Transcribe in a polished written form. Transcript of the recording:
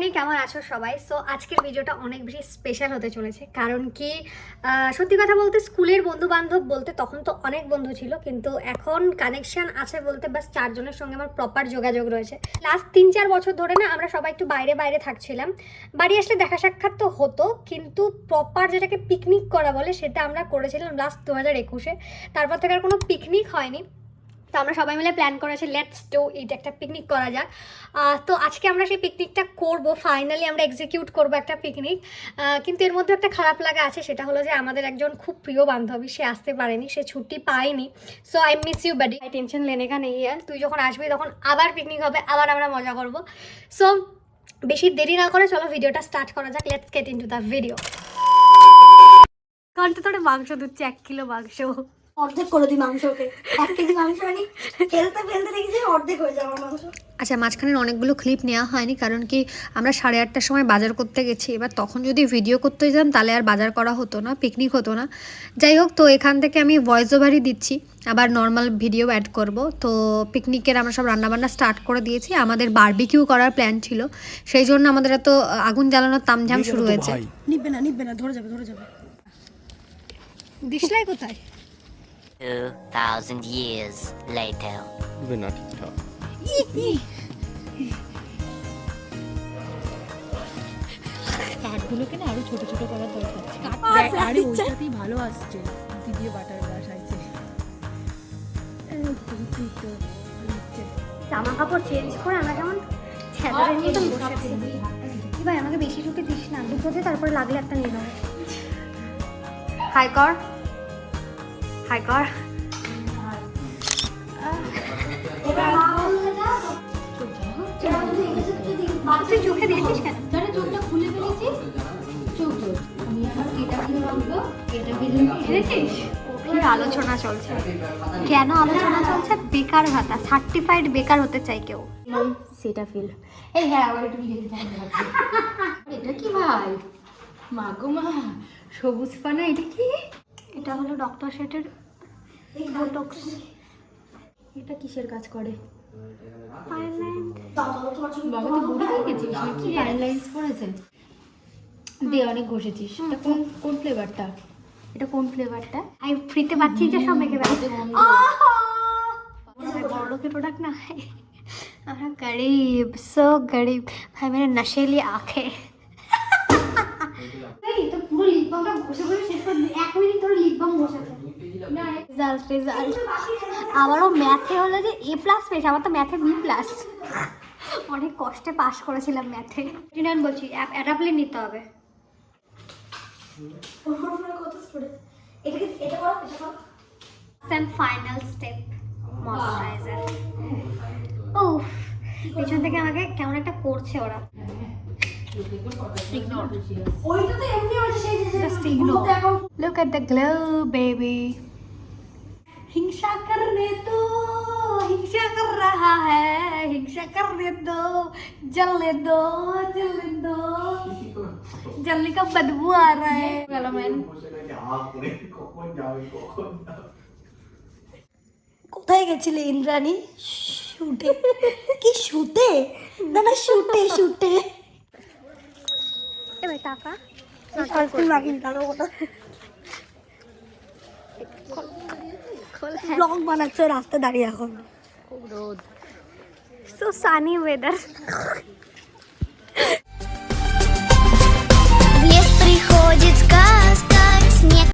ইন্দ্রাণী, কেমন আছো সবাই? সো আজকের ভিডিওটা অনেক বেশি স্পেশাল হতে চলেছে, কারণ কি সত্যি কথা বলতে স্কুলের বন্ধু বান্ধব বলতে তখন তো অনেক বন্ধু ছিল, কিন্তু এখন কানেকশন আছে বলতে বাস 4 জনের সঙ্গে আমার প্রপার যোগাযোগ রয়েছে। লাস্ট 3-4 বছর ধরে না আমরা সবাই একটু বাইরে বাইরে থাকছিলাম, বাড়ি আসলে দেখা সাক্ষাৎ তো হতো, কিন্তু প্রপার যেটাকে পিকনিক করা বলে সেটা আমরা করেছিলাম লাস্ট 2021-এ। তারপর থেকে আর কোনো পিকনিক হয়নি। তো আমরা সবাই মিলে প্ল্যান করেছি লেটস ডু ইট, একটা পিকনিক করা যাক। তো আজকে আমরা সেই পিকনিকটা করব, ফাইনালি আমরা এক্সিকিউট করব একটা পিকনিক। কিন্তু এর মধ্যে একটা খারাপ লাগা আছে, সেটা হলো যে আমাদের একজন খুব প্রিয় বান্ধবী সে আসতে পারেনি, সে ছুটি পায়নি। So I miss you buddy, tension লেনে কা নেই আর, তুই যখন আসবি তখন আবার পিকনিক হবে, আবার আমরা মজা করব। সো বেশি দেরি না করে চলো ভিডিওটা স্টার্ট করা যাক। Let's get into the video. ঘন্টা ধরে মাংস দিচ্ছে, 1 কিলো মাংস অর্ধেক করে দিই মাংসকে। 1 কেজি মাংস আনি, ফেলতে ফেলতে দেখি যে অর্ধেক হয়ে যাবে আমার মাংস। আচ্ছা, মাঝখানের অনেকগুলো ক্লিপ নেওয়া হয়নি, কারণ কি আমরা 8:30টার সময় বাজার করতে গেছি। এবার তখন যদি ভিডিও করতে যেতাম তাহলে আর বাজার করা হতো না, পিকনিক হতো না। যাই হোক, তো এখান থেকে আমি ভয়েস ওভারই দিচ্ছি, আবার নর্মাল ভিডিও অ্যাড করব। তো পিকনিকের আমরা সব রান্নাবান্না স্টার্ট করে দিয়েছি। আমাদের বারবিকিউ করার প্ল্যান ছিল, সেই জন্য আমাদের এত আগুন জ্বালানোর তামঝাম শুরু হয়েছে। নিবে না, ধরে যাবে। দিশলাই কোথায়? 2,000 years later. না ঠিকঠাক কাঠগুলোকে না আরো ছোট ছোট করার দরকার। আরে ওইটাতেই ভালো আসছে, ভিডিও বাটার ব্রাশ আছে। জামা কাপড় চেঞ্জ করে আমরা যেমন ছেলেদের মতন বসে আছি। কি ভাই, আমাকে বেশি ছুটি দিস না, দুটোতে তারপরে লাগলে একটা নিয়ে নেবে। হাই কর, হাই কর। তুই চোখে দেখছিস কেন? চোখটা খুলে ফেলেছি। এনেছিস? ওর আলোচনা চলছে। কেন আলোচনা চলছে? বেকার ভাতা, সার্টিফাইড বেকার হতে চাই কেউ। সেটা ফিল। এই হ্যাঁ, আবার একটু এটা কি ভাই? মা গো মা, সবুজ পানা, এটা কি? এটা হলো ডক্টর শেটের বোটক্স। এটা কিসের কাজ করে? বাবা তুই বুড়ি হয়ে গেছিস নাকি? আইলাইন্স করেছে দে, অনেক ঘষেছিস। এটা কোন ফ্লেভারটা? এটা কোন ফ্লেভারটা? আমি ফ্রিতে পাচ্ছি যে সব মেখে বেড়াচ্ছে। বড়লোকের প্রোডাক্ট না, আমরা গরিব, সো গরিব ভাই, মেরে নশেলি আঁখে। তো পুরো লিপ বামটা ঘষে ঘষে শেষ করে 1 মিনিট ধরে লিপ বাম ঘষেছে। রেজাল্ট আবারও ম্যাথে হলো যে A+ পেয়েছে, আমার তো ম্যাথে B+। অনেক কষ্টে পাস করেছিলাম ম্যাথে। বলছি অ্যাডাপ্টলি নিতে হবে। Final step, moisturiser. উফ, পেছন থেকে আমাকে কেমন একটা করছে ওরা। ওইটা তো এমনি হচ্ছে, সেই যে Just ignore. Look at the glow, baby. हिंसा करने दो, हिंसा कर रहा है, हिंसा करने दो, जलने दो, जलने दो, जलने का बदबू आ रहा है। चलो मैन, কোথায় গেছিলে ইন্দ্রাণী? শুটে? কি শুটে? না শুটে। এবার টাকা সানস্ক্রিন লাগিয়ে দাঁড়ো ওটা। ব্লগ বানাচ্ছে রাস্তায় দাঁড়িয়ে এখন। so sunny weather.